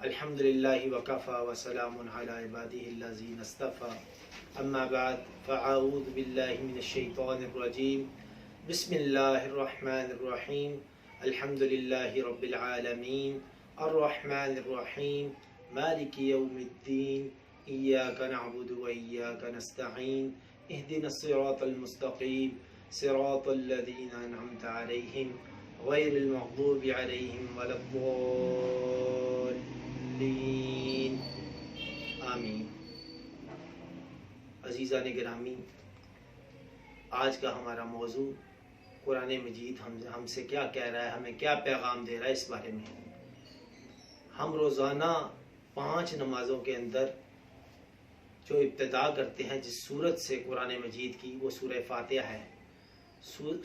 الحمدللہ وکفا وسلام علی عبادہ الذین اصطفى اما بعد فاعوذ باللہ من الشیطان الرجیم بسم اللہ الرحمن الرحیم الحمدللہ رب العالمین الرحمن الرحیم مالک یوم الدین ایاک نعبد و ایاک نستعین اہدنا الصراط المستقیم صراط الذین انعمت علیہم غیر المغضوب علیہم ولا الضالین آمین۔ عزیزان گرامی، آج کا ہمارا موضوع قرآن مجید ہم سے کیا کہہ رہا ہے، ہمیں کیا پیغام دے رہا ہے، اس بارے میں۔ ہم روزانہ 5 نمازوں کے اندر جو ابتدا کرتے ہیں جس سورت سے قرآن مجید کی، وہ سورہ فاتحہ ہے۔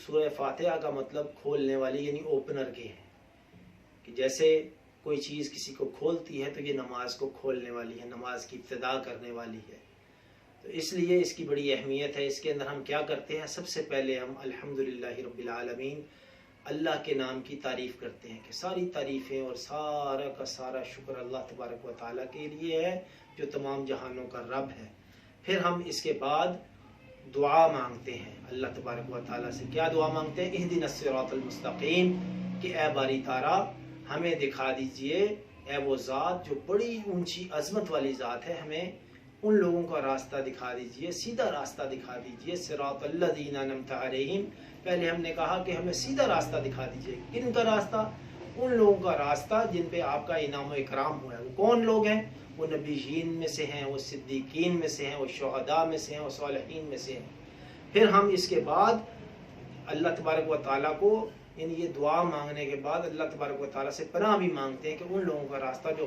سورہ فاتحہ کا مطلب کھولنے والی یعنی اوپنر کے ہے، کہ جیسے کوئی چیز کسی کو کھولتی ہے تو یہ نماز کو کھولنے والی ہے، نماز کی ابتدا کرنے والی ہے۔ تو اس لیے اس کی بڑی اہمیت ہے۔ اس کے اندر ہم کیا کرتے ہیں؟ سب سے پہلے ہم الحمدللہ رب العالمین، اللہ کے نام کی تعریف کرتے ہیں کہ ساری تعریفیں اور سارا کا سارا شکر اللہ تبارک و تعالیٰ کے لیے ہے جو تمام جہانوں کا رب ہے۔ پھر ہم اس کے بعد دعا مانگتے ہیں اللہ تبارک و تعالیٰ سے۔ کیا دعا مانگتے ہیں؟ اہدنا الصراط المستقیم، کہ اے باری تعالیٰ ہمیں دکھا دیجئے، اے وہ ذات جو بڑی اونچی عظمت والی ذات ہے، ہمیں ان لوگوں کا راستہ دکھا دیجئے، سیدھا راستہ دکھا دیجئے۔ صراط الذین انعمت علیہم، پہلے ہم نے کہا کہ ہمیں سیدھا راستہ دکھا دیجئے۔ کن کا راستہ؟ ان لوگوں کا راستہ جن پہ آپ کا انعام و اکرام ہوا ہے۔ وہ کون لوگ ہیں؟ وہ نبیین میں سے ہیں، وہ صدیقین میں سے ہیں، وہ شہداء میں سے ہیں، وہ صالحین میں سے ہیں۔ پھر ہم اس کے بعد اللہ تبارک و تعالیٰ کو، یعنی یہ دعا مانگنے کے بعد اللہ تبارک و تعالیٰ سے پناہ بھی مانگتے ہیں کہ ان لوگوں کا راستہ جو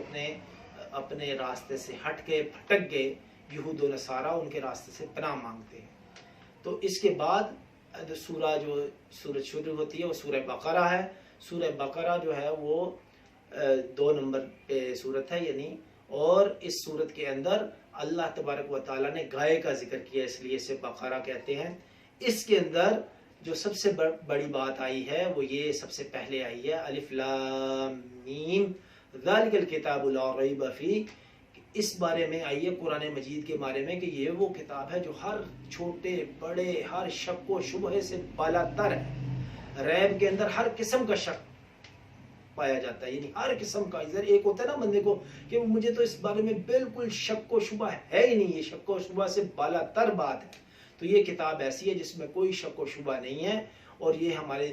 اپنے راستے سے ہٹ گئے، پھٹک گئے، یہود و نصارہ، ان کے راستے سے پناہ مانگتے ہیں۔ تو اس کے بعد سورت شروع ہوتی ہے وہ سورہ بقرہ ہے۔ سورہ بقرہ جو ہے وہ 2 نمبر پہ سورت ہے، یعنی، اور اس سورت کے اندر اللہ تبارک و تعالیٰ نے گائے کا ذکر کیا، اس لیے اسے بقرہ کہتے ہیں۔ اس کے اندر جو سب سے بڑی بات آئی ہے وہ یہ سب سے پہلے آئی ہے، الف لام میم ذالک الکتاب لا ریب فیہ۔ اس بارے میں آئی ہے قرآن مجید کے بارے میں کہ یہ وہ کتاب ہے جو ہر چھوٹے بڑے ہر شک و شبہے سے بالا تر ہے۔ ریب کے اندر ہر قسم کا شک پایا جاتا ہے، یعنی ہر قسم کا۔ ادھر ایک ہوتا ہے نا بندے کو کہ مجھے تو اس بارے میں بالکل شک و شبہ ہے ہی نہیں، یہ شک و شبہ سے بالا تر بات ہے۔ تو یہ کتاب ایسی ہے جس میں کوئی شک و شبہ نہیں ہے، اور یہ ہمارے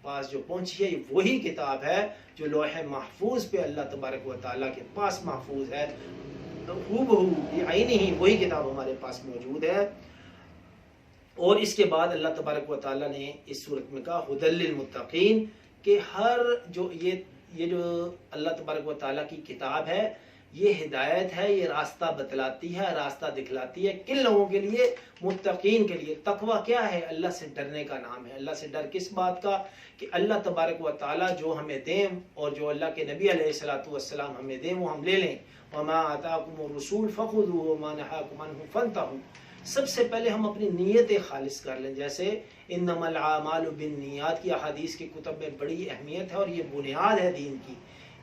پاس جو پہنچی ہے یہ وہی کتاب ہے جو لوح محفوظ پہ اللہ تبارک و تعالیٰ کے پاس محفوظ ہے، یہ عینی ہی وہی کتاب ہمارے پاس موجود ہے۔ اور اس کے بعد اللہ تبارک و تعالیٰ نے اس صورت میں کہا ھدی للمتقین، کہ یہ جو اللہ تبارک و تعالیٰ کی کتاب ہے یہ ہدایت ہے، یہ راستہ بتلاتی ہے، راستہ دکھلاتی ہے۔ کن لوگوں کے لیے؟ متقین کے لیے۔ تقویٰ کیا ہے؟ اللہ سے ڈرنے کا نام ہے۔ اللہ سے ڈر کس بات کا؟ کہ اللہ تبارک و تعالیٰ جو ہمیں دیں اور جو اللہ کے نبی علیہ السلام ہمیں دیں وہ ہم لے لیں۔ وما آتاکم الرسول فخذوہ وما نہاکم عنہ فانتہوا۔ سب سے پہلے ہم اپنی نیتیں خالص کر لیں، جیسے انما الاعمال بالنیات کی احادیث کی کتب میں بڑی اہمیت ہے اور یہ بنیاد ہے دین کی۔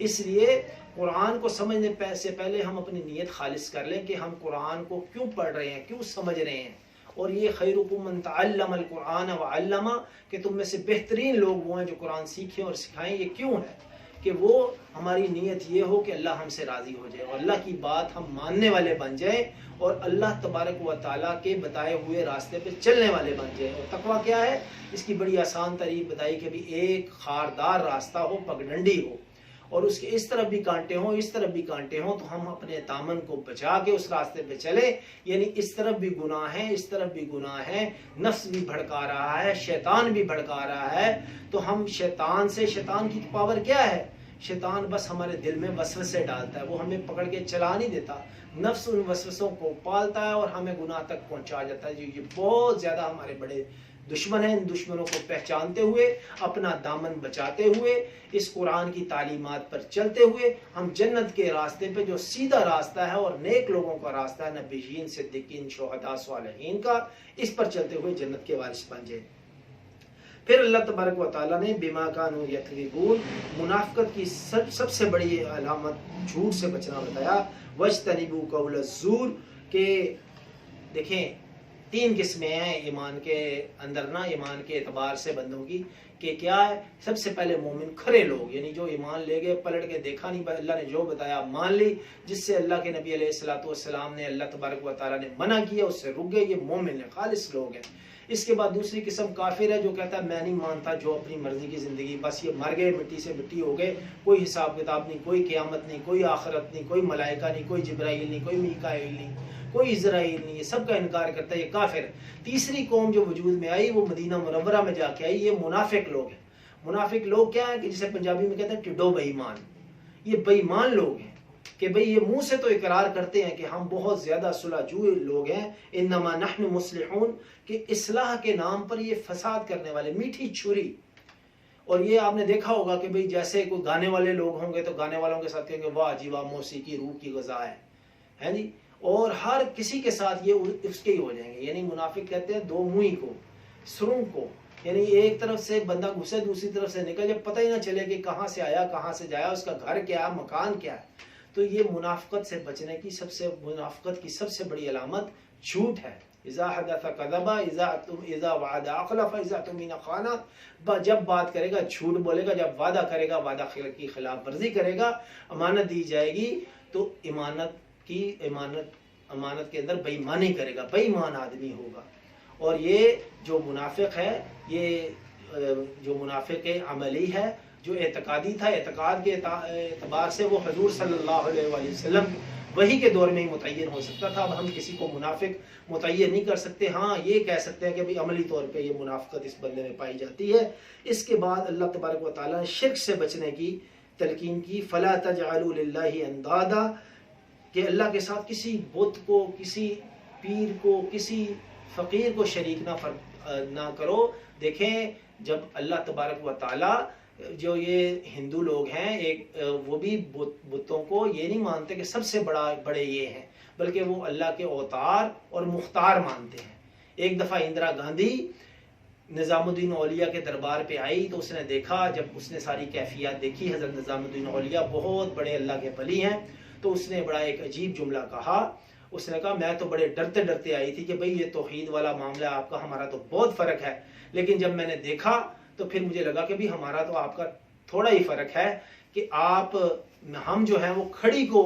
اس لیے قرآن کو سمجھنے سے پہلے ہم اپنی نیت خالص کر لیں کہ ہم قرآن کو کیوں پڑھ رہے ہیں، کیوں سمجھ رہے ہیں۔ اور یہ خیرکم من تعلم القرآن وعلمہ، کہ تم میں سے بہترین لوگ وہ ہیں جو قرآن سیکھیں اور سکھائیں۔ یہ کیوں ہے؟ کہ وہ ہماری نیت یہ ہو کہ اللہ ہم سے راضی ہو جائے اور اللہ کی بات ہم ماننے والے بن جائیں اور اللہ تبارک و تعالیٰ کے بتائے ہوئے راستے پہ چلنے والے بن جائیں۔ اور تقویٰ کیا ہے؟ اس کی بڑی آسان طریق بتائی کہ بھی ایک خاردار راستہ ہو، پگڈنڈی ہو، اور اس کے اس طرف بھی کانٹے ہوں، اس طرف بھی کانٹے ہوں، تو ہم اپنے دامن کو بچا کے اس راستے پہ چلیں۔ یعنی اس طرف بھی گناہ ہیں، اس طرف بھی گناہ ہیں، نفس بھی بھڑکا رہا ہے، شیطان بھی بھڑکا رہا ہے، تو ہم شیطان کی پاور کیا ہے؟ شیطان بس ہمارے دل میں وسوسے ڈالتا ہے، وہ ہمیں پکڑ کے چلا نہیں دیتا۔ نفس ان وسوسوں کو پالتا ہے اور ہمیں گناہ تک پہنچا جاتا ہے۔ یہ بہت زیادہ ہمارے بڑے دشمن ہیں۔ ان دشمنوں کو پہچانتے ہوئے، اپنا دامن بچاتے ہوئے، اس قرآن کی تعلیمات پر چلتے ہوئے ہم جنت کے راستے پہ جو سیدھا راستہ ہے اور نیک لوگوں کا راستہ ہے، نبیین، صدیقین، شہداء، صالحین کا، اس پر چلتے ہوئے جنت کے وارث بن جائیں۔ پھر اللہ تبارک و تعالیٰ نے بما کانوا یکذبون منافقت کی سب سے بڑی علامت جھوٹ سے بچنا بتایا. واجتنبوا قول الزور کہ دیکھیں 3 قسمیں ہیں ایمان کے اندر نا، ایمان کے اعتبار سے بندوں کی، کہ کیا ہے؟ سب سے پہلے مومن کھرے لوگ، یعنی جو ایمان لے گئے، پلٹ کے دیکھا نہیں، اللہ نے جو بتایا مان لی، جس سے اللہ کے نبی علیہ السلام نے اللہ تبارک و تعالیٰ نے منع کیا اس سے رک گئے، یہ مومن ہے، خالص لوگ ہیں. اس کے بعد دوسری قسم کافر ہے جو کہتا ہے میں نہیں مانتا، جو اپنی مرضی کی زندگی، بس یہ مر گئے، مٹی سے مٹی ہو گئے، کوئی حساب کتاب نہیں، کوئی قیامت نہیں، کوئی آخرت نہیں، کوئی ملائکہ نہیں، کوئی جبرائیل نہیں، کوئی میکائیل نہیں، کوئی اسرائیل نہیں، یہ سب کا انکار کرتا ہے، یہ کافر ہے. تیسری قوم جو وجود میں آئی وہ مدینہ منورہ میں جا کے آئی، یہ منافق لوگ ہیں. منافق لوگ کیا ہیں کہ جسے پنجابی میں کہتے ہیں ٹڈو بے ایمان. یہ بے ایمان لوگ ہیں کہ بھئی یہ منہ سے تو اقرار کرتے ہیں کہ ہم بہت زیادہ صلح جو لوگ ہیں، انما نحن مصلحون، کہ اصلاح کے نام پر یہ فساد کرنے والے، میٹھی چھری. اور یہ آپ نے دیکھا ہوگا کہ بھئی جیسے کوئی گانے والے لوگ ہوں گے تو گانے والوں کے ساتھ کہیں گے واہ جی واہ موسیقی روح کی غذا ہے جی، اور ہر کسی کے ساتھ یہ اس کے ہی ہو جائیں گے. یعنی منافق کہتے ہیں دو منہی کو، سرنگ کو، یعنی ایک طرف سے بندہ گھسے دوسری طرف سے نکل جب پتہ ہی نہ چلے کہ کہاں سے آیا کہاں سے جایا، اس کا گھر کیا ہے، مکان کیا ہے. تو یہ منافقت سے بچنے کی منافقت کی سب سے بڑی علامت جھوٹ ہے. اذا حدث کذب، اذا وعد اخلف، اذا اؤتمن خان. جب بات کرے گا جھوٹ بولے گا، جب وعدہ کرے گا وعدہ کی خلاف ورزی کرے گا، امانت دی جائے گی تو امانت کے اندر بے ایمانی کرے گا، بے ایمان آدمی ہوگا. اور یہ جو منافق ہے، یہ جو منافق عملی ہے، جو اعتقادی تھا، اعتقاد کے اعتبار سے وہ حضور صلی اللہ علیہ وآلہ وسلم وہی کے دور میں ہی متعین ہو سکتا تھا. اب ہم کسی کو منافق متعین نہیں کر سکتے. ہاں یہ کہہ سکتے ہیں کہ بھی عملی طور پہ یہ منافقت اس بندے میں پائی جاتی ہے. اس کے بعد اللہ تبارک و تعالیٰ نے شرک سے بچنے کی تلقین کی. فلا تجعلوا للہ اندادا، کہ اللہ کے ساتھ کسی بت کو، کسی پیر کو، کسی فقیر کو شریک نہ کرو. دیکھیں جب اللہ تبارک و تعالیٰ، جو یہ ہندو لوگ ہیں وہ بھی بتوں کو یہ نہیں مانتے کہ سب سے بڑے یہ ہیں، بلکہ وہ اللہ کے اوتار اور مختار مانتے ہیں. ایک دفعہ اندرا گاندھی نظام الدین اولیاء کے دربار پہ آئی تو اس نے دیکھا، جب اس نے ساری کیفیات دیکھی، حضرت نظام الدین اولیاء بہت بڑے اللہ کے ولی ہیں، تو اس نے بڑا ایک عجیب جملہ کہا. اس نے کہا میں تو بڑے ڈرتے آئی تھی کہ بھئی یہ توحید والا معاملہ آپ کا ہمارا تو بہت فرق ہے، لیکن جب میں نے دیکھا تو پھر مجھے لگا کہ بھی ہمارا تو آپ کا تھوڑا ہی فرق ہے کہ ہم جو ہیں وہ کھڑی کو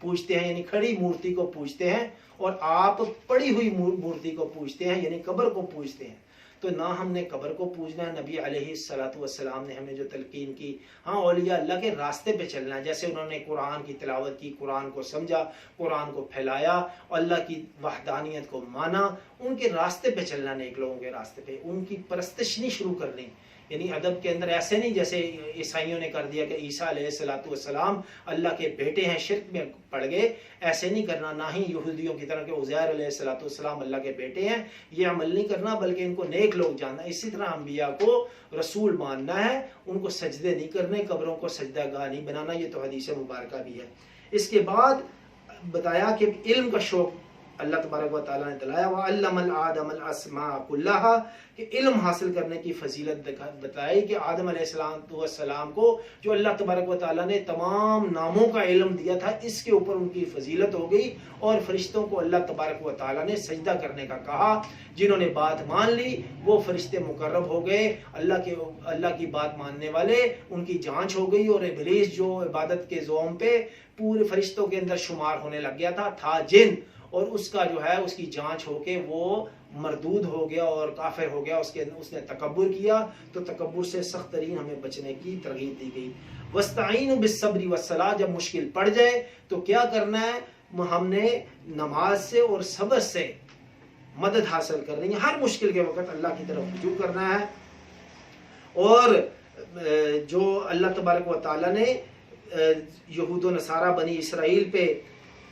پوجتے ہیں، یعنی کھڑی مورتی کو پوجتے ہیں، اور آپ پڑی ہوئی مورتی کو پوجتے ہیں، یعنی قبر کو پوجتے ہیں. تو نہ ہم نے قبر کو پوجنا ہے، نبی علیہ السلام نے ہمیں جو تلقین کی، ہاں اولیاء اللہ کے راستے پہ چلنا ہے، جیسے انہوں نے قرآن کی تلاوت کی، قرآن کو سمجھا، قرآن کو پھیلایا، اللہ کی وحدانیت کو مانا، ان کے راستے پہ چلنا، نیک لوگوں کے راستے پہ، ان کی پرستش نہیں شروع کرنی. یعنی ادب کے اندر ایسے نہیں جیسے عیسائیوں نے کر دیا کہ عیسیٰ علیہ السلام اللہ کے بیٹے ہیں، شرک میں پڑ گئے. ایسے نہیں کرنا، نہ ہی یہودیوں کی طرح کہ عزیر علیہ السلام اللہ کے بیٹے ہیں، یہ عمل نہیں کرنا، بلکہ ان کو نیک لوگ جاننا. اسی طرح انبیاء کو رسول ماننا ہے، ان کو سجدے نہیں کرنے، قبروں کو سجدہ گاہ نہیں بنانا. یہ تو حدیث مبارکہ بھی ہے. اس کے بعد بتایا کہ علم کا شوق اللہ تبارک و تعالیٰ نے دلایا. وَعَلَّمَ الْآدَمَ الْأَسْمَاءَ كُلَّهَا، کہ علم حاصل کرنے کی فضیلت بتائی کہ آدم علیہ السلام کو جو اللہ تبارک و تعالیٰ نے تمام ناموں کا علم دیا تھا، اس کے اوپر ان کی فضیلت ہو گئی. اور فرشتوں کو اللہ تبارک و تعالیٰ نے سجدہ کرنے کا کہا. جنہوں نے بات مان لی وہ فرشتے مقرب ہو گئے، اللہ کی بات ماننے والے ان کی جانچ ہو گئی. اور ابلیس جو عبادت کے زوم پہ پورے فرشتوں کے اندر شمار ہونے لگ گیا تھا جن، اور اس کا جو ہے اس کی جانچ ہو کے وہ مردود ہو گیا اور کافر ہو گیا. اس نے تکبر کیا، تو تکبر سے سخت ترین ہمیں بچنے کی ترغیب دی گئی. وَاسْتَعِينُوا بِالصَّبْرِ وَالصَّلَاةِ، جب مشکل پڑ جائے تو کیا کرنا ہے؟ ہم نے نماز سے اور صبر سے مدد حاصل کرنی ہے. ہر مشکل کے وقت اللہ کی طرف رجوع کرنا ہے. اور جو اللہ تبارک و تعالیٰ نے یہود و نصارہ بنی اسرائیل پہ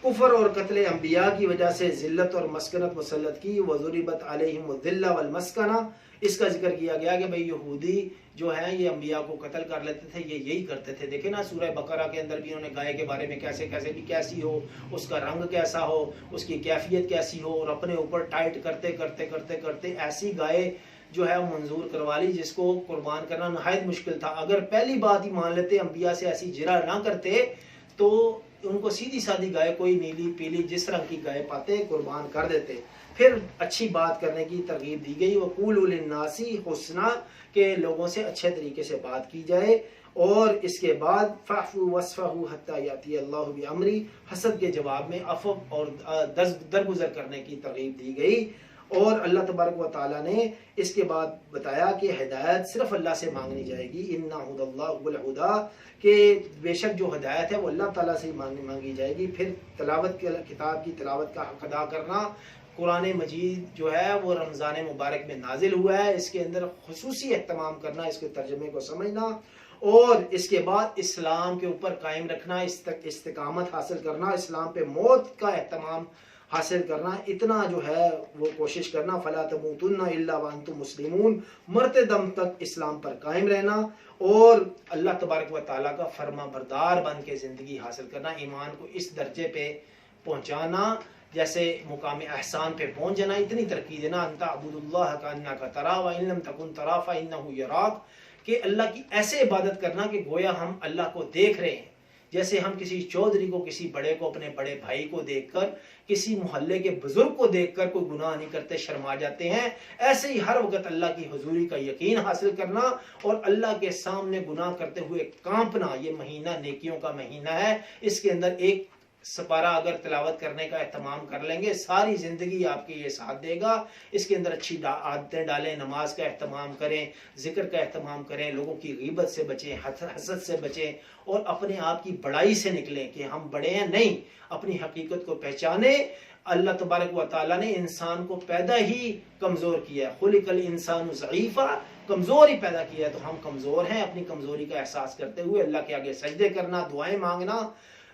کفر اور قتل انبیاء کی وجہ سے ذلت اور مسکنت مسلط کی، وَضُرِبَتْ عَلَيْهِمُ الذِّلَّ وَالْمَسْكَنَةُ، اس کا ذکر کیا گیا کہ بھئی یہودی جو ہیں یہ انبیاء کو قتل کر لیتے تھے، یہ یہی کرتے تھے. دیکھیں نا سورہ بقرہ کے اندر بھی انہوں نے گائے کے بارے میں کیسی ہو، اس کا رنگ کیسا ہو، اس کی کیفیت کیسی ہو، اور اپنے اوپر ٹائٹ کرتے ایسی گائے جو ہے وہ منظور کروا لی، جس کو قربان کرنا نہایت مشکل تھا۔ اگر پہلی بات ہی مان لیتے، انبیاء سے ایسی جرا نہ کرتے، تو ان کو سیدھی سادی گائے، کوئی نیلی پیلی جس طرح کی گائے پاتے قربان کر دیتے۔ پھر اچھی بات کرنے کی ترغیب دی گئی، وَقُولُوا لِلنَّاسِ حُسْنًا، کہ لوگوں سے اچھے طریقے سے بات کی جائے، اور اس کے بعد فَاعْفُوا وَاصْفَحُوا حَتَّى يَأْتِيَ اللَّهُ بِأَمْرِهِ، حسد کے جواب میں عفو اور درگزر کرنے کی ترغیب دی گئی۔ اور اللہ تبارک و تعالیٰ نے اس کے بعد بتایا کہ ہدایت صرف اللہ سے مانگنی جائے گی، اِنَّ هُدَى اللَّهِ هُوَ الْهُدَىٰ، کہ بے شک جو ہدایت ہے وہ اللہ تعالیٰ سے مانگی جائے گی۔ پھر تلاوت کے کتاب کی تلاوت کا حق ادا کرنا۔ قرآن مجید جو ہے وہ رمضان مبارک میں نازل ہوا ہے، اس کے اندر خصوصی اہتمام کرنا، اس کے ترجمے کو سمجھنا، اور اس کے بعد اسلام کے اوپر قائم رکھنا، استقامت حاصل کرنا، اسلام پہ موت کا اہتمام حاصل کرنا، اتنا جو ہے وہ کوشش کرنا۔ فَلَا تَمُوتُنَّ إِلَّا وَأَنْتُمْ مُسْلِمُونَ، مرتے دم تک اسلام پر قائم رہنا، اور اللہ تبارک و تعالیٰ کا فرما بردار بن کے زندگی حاصل کرنا، ایمان کو اس درجے پہ پہنچانا، جیسے مقام احسان پہ پہنچ جانا، اتنی ترقی دینا، أَن تَعْبُدُ اللَّهَ كَأَنَّكَ تَرَاهُ وَإِن لَّمْ تَكُن تَرَاهُ فَإِنَّهُ يَرَاكَ، کہ اللہ کی ایسے عبادت کرنا کہ گویا ہم اللہ کو دیکھ رہے ہیں۔ جیسے ہم کسی چودھری کو، کسی بڑے کو، اپنے بڑے بھائی کو دیکھ کر، کسی محلے کے بزرگ کو دیکھ کر کوئی گناہ نہیں کرتے، شرما جاتے ہیں، ایسے ہی ہر وقت اللہ کی حضوری کا یقین حاصل کرنا، اور اللہ کے سامنے گناہ کرتے ہوئے کانپنا۔ یہ مہینہ نیکیوں کا مہینہ ہے، اس کے اندر ایک سپارہ اگر تلاوت کرنے کا اہتمام کر لیں گے، ساری زندگی آپ کے یہ ساتھ دے گا۔ اس کے اندر اچھی عادتیں ڈالیں، نماز کا اہتمام کریں، ذکر کا اہتمام کریں، لوگوں کی غیبت سے بچیں، حسد سے بچیں، اور اپنے آپ کی بڑائی سے نکلیں کہ ہم بڑے ہیں، نہیں، اپنی حقیقت کو پہچانیں۔ اللہ تبارک و تعالیٰ نے انسان کو پیدا ہی کمزور کیا ہے، خلق الانسان ضعیفا، کمزور ہی پیدا کیا ہے، تو ہم کمزور ہیں۔ اپنی کمزوری کا احساس کرتے ہوئے اللہ کے آگے سجدے کرنا، دعائیں مانگنا،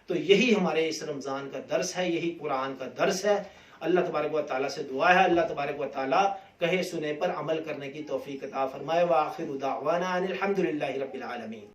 تو یہی ہمارے اس رمضان کا درس ہے، یہی قرآن کا درس ہے۔ اللہ تبارک و تعالیٰ سے دعا ہے اللہ تبارک و تعالیٰ کہے سنے پر عمل کرنے کی توفیق عطا فرمائے۔ وآخر دعوانا ان الحمد للہ رب العالمین۔